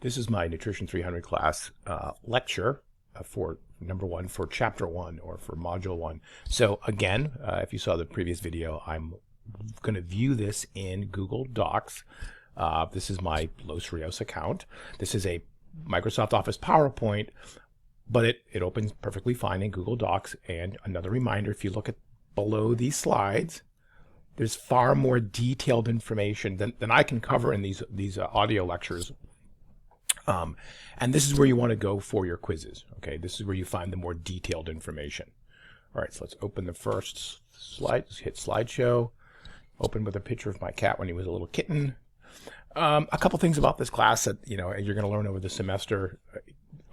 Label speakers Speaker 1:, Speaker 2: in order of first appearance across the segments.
Speaker 1: This is my Nutrition 300 class lecture for number one, for chapter one, or for module one. So again, if you saw the previous video, I'm going to view this in Google Docs. This is my Los Rios account. This is a Microsoft Office PowerPoint, but it opens perfectly fine in Google Docs. And another reminder, if you look at below these slides, there's far more detailed information than I can cover in these audio lectures. And this is where you want to go for your quizzes. Okay, this is where you find the more detailed information. All right, so let's open the first slide. Let's hit slideshow. Open with a picture of my cat when he was a little kitten. A couple things about this class that you're going to learn over the semester,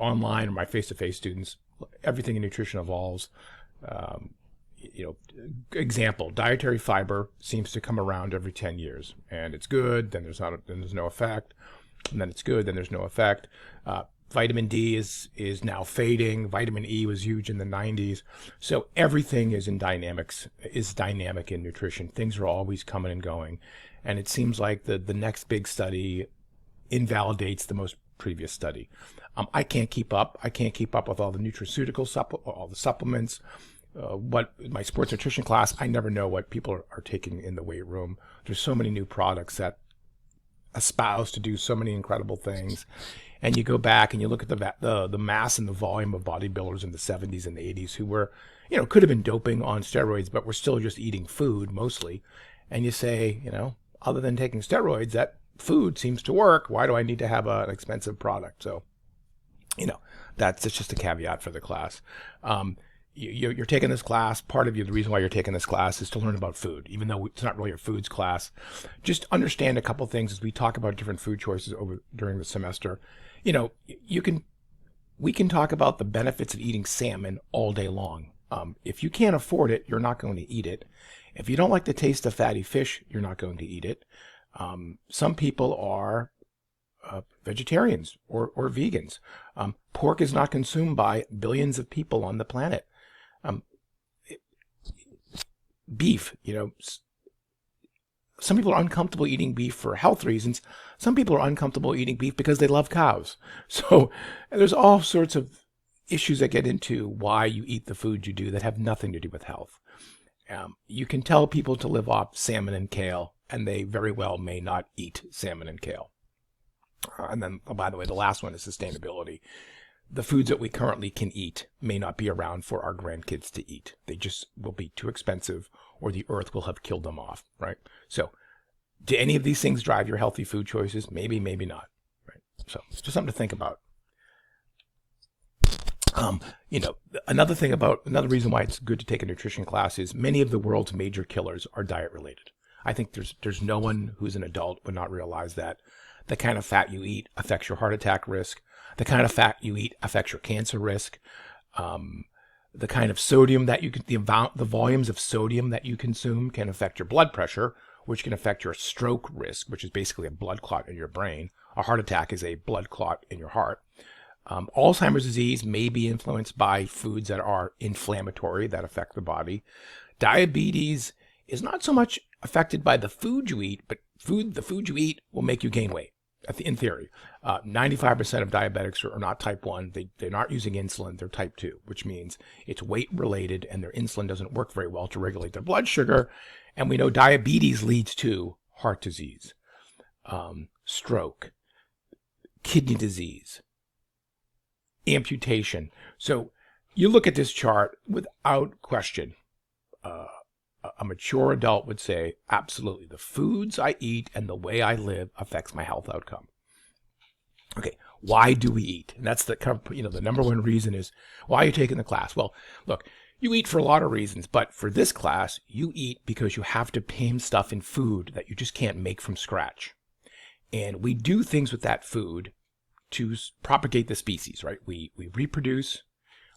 Speaker 1: online or my face-to-face students. Everything in nutrition evolves. Example: dietary fiber seems to come around every 10 years, and it's good. Then there's no effect. And then it's good, then there's no effect. Vitamin D is now fading. Vitamin E was huge in the 90s. So everything is dynamic in nutrition. Things are always coming and going. And it seems like the next big study invalidates the most previous study. I can't keep up. I can't keep up with all the nutraceutical all the supplements. What my sports nutrition class, I never know what people are taking in the weight room. There's so many new products that espouse to do so many incredible things, and you go back and you look at the mass and the volume of bodybuilders in the 70s and the 80s who were, could have been doping on steroids, but were still just eating food mostly. And you say, other than taking steroids, that food seems to work. Why do I need to have an expensive product? So, that's just a caveat for the class. You're taking this class. Part of the reason why you're taking this class is to learn about food, even though it's not really a foods class. Just understand a couple things as we talk about different food choices during the semester. We can talk about the benefits of eating salmon all day long. If you can't afford it, you're not going to eat it. If you don't like the taste of fatty fish, you're not going to eat it. Some people are vegetarians or vegans. Pork is not consumed by billions of people on the planet. Beef, some people are uncomfortable eating beef for health reasons. Some people are uncomfortable eating beef because they love cows. So there's all sorts of issues that get into why you eat the food you do that have nothing to do with health. You can tell people to live off salmon and kale, and they very well may not eat salmon and kale. And then, by the way, the last one is sustainability. The foods that we currently can eat may not be around for our grandkids to eat. They just will be too expensive, or the earth will have killed them off, right? So do any of these things drive your healthy food choices? Maybe, maybe not, right? So it's just something to think about. Another reason why it's good to take a nutrition class is many of the world's major killers are diet related. I think there's no one who's an adult would not realize that the kind of fat you eat affects your heart attack risk. The kind of fat you eat affects your cancer risk. The kind of sodium that the volumes of sodium that you consume can affect your blood pressure, which can affect your stroke risk, which is basically a blood clot in your brain. A heart attack is a blood clot in your heart. Alzheimer's disease may be influenced by foods that are inflammatory that affect the body. Diabetes is not so much affected by the food you eat, but the food you eat will make you gain weight. In theory, 95% of diabetics are not type 1. They're not using insulin. They're type 2, which means it's weight related, and their insulin doesn't work very well to regulate their blood sugar. And we know diabetes leads to heart disease, stroke, kidney disease, amputation. So you look at this chart without question. A mature adult would say, absolutely, the foods I eat and the way I live affects my health outcome. Okay, why do we eat? And that's the number one reason is, why are you taking the class? Well, look, you eat for a lot of reasons, but for this class, you eat because you have to tame stuff in food that you just can't make from scratch. And we do things with that food to propagate the species, right? We reproduce,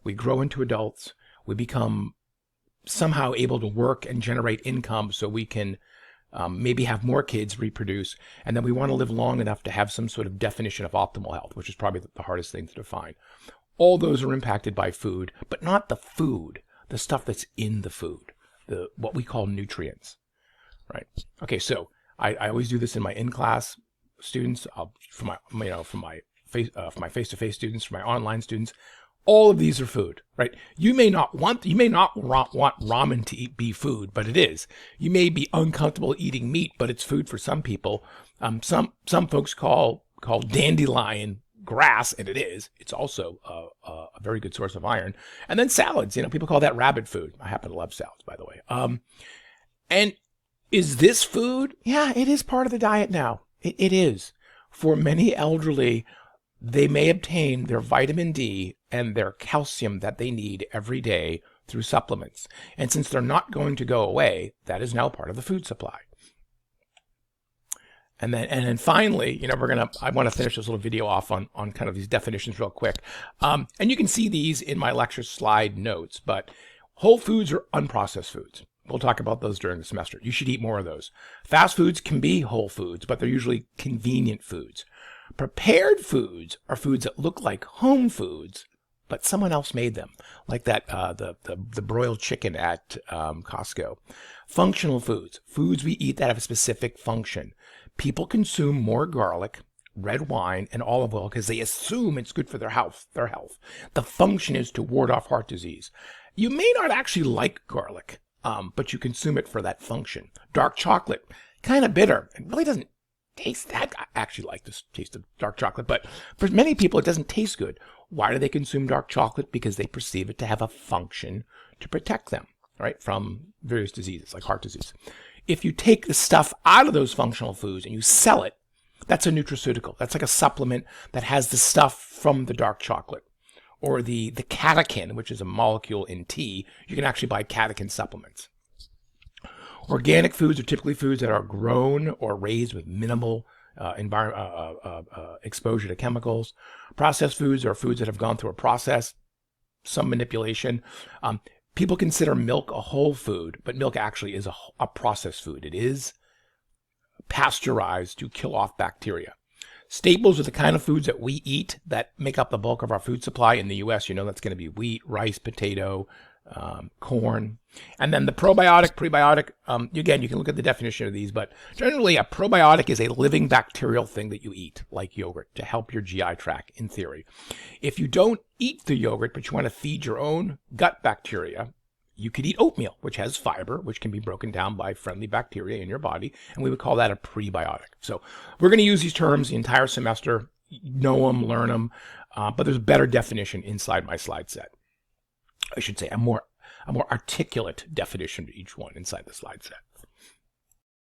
Speaker 1: we grow into adults, we become somehow able to work and generate income so we can maybe have more kids reproduce, and then we want to live long enough to have some sort of definition of optimal health, which is probably the hardest thing to define. All those are impacted by food, but not the food, the stuff that's in the food, what we call nutrients, right? Okay, so I always do this in my in-class students. For my for my face-to-face students, for my online students. All of these are food, right? You may not want ramen to be food, but it is. You may be uncomfortable eating meat, but it's food for some people. Some folks call dandelion grass, and it is. It's also a very good source of iron. And then salads, people call that rabbit food. I happen to love salads, by the way. And is this food? Yeah, it is part of the diet now. It is. For many elderly, they may obtain their vitamin D and their calcium that they need every day through supplements. And since they're not going to go away, that is now part of the food supply. And then finally, I want to finish this little video off on kind of these definitions real quick. And you can see these in my lecture slide notes, but whole foods are unprocessed foods. We'll talk about those during the semester. You should eat more of those. Fast foods can be whole foods, but they're usually convenient foods. Prepared foods are foods that look like home foods, but someone else made them, like that the broiled chicken at Costco. Functional foods we eat that have a specific function. People consume more garlic, red wine, and olive oil because they assume it's good for their health. The function is to ward off heart disease. You may not actually like garlic, but you consume it for that function. Dark chocolate, kind of bitter. It really doesn't taste that. I actually like the taste of dark chocolate, but for many people it doesn't taste good. Why do they consume dark chocolate? Because they perceive it to have a function to protect them, right, from various diseases like heart disease. If you take the stuff out of those functional foods and you sell it, that's a nutraceutical. That's like a supplement that has the stuff from the dark chocolate. Or the catechin, which is a molecule in tea. You can actually buy catechin supplements. Organic foods are typically foods that are grown or raised with minimal exposure to chemicals. Processed foods are foods that have gone through a process, some manipulation. People consider milk a whole food, but milk actually is a processed food. It is pasteurized to kill off bacteria. Staples are the kind of foods that we eat that make up the bulk of our food supply in the U.S. That's going to be wheat, rice, potato, corn. And then the probiotic, prebiotic, again, you can look at the definition of these, but generally a probiotic is a living bacterial thing that you eat, like yogurt, to help your GI tract, in theory. If you don't eat the yogurt, but you want to feed your own gut bacteria, you could eat oatmeal, which has fiber, which can be broken down by friendly bacteria in your body, and we would call that a prebiotic. So we're going to use these terms the entire semester, know them, learn them, but there's a better definition inside my slide set. I should say a more articulate definition to each one inside the slide set.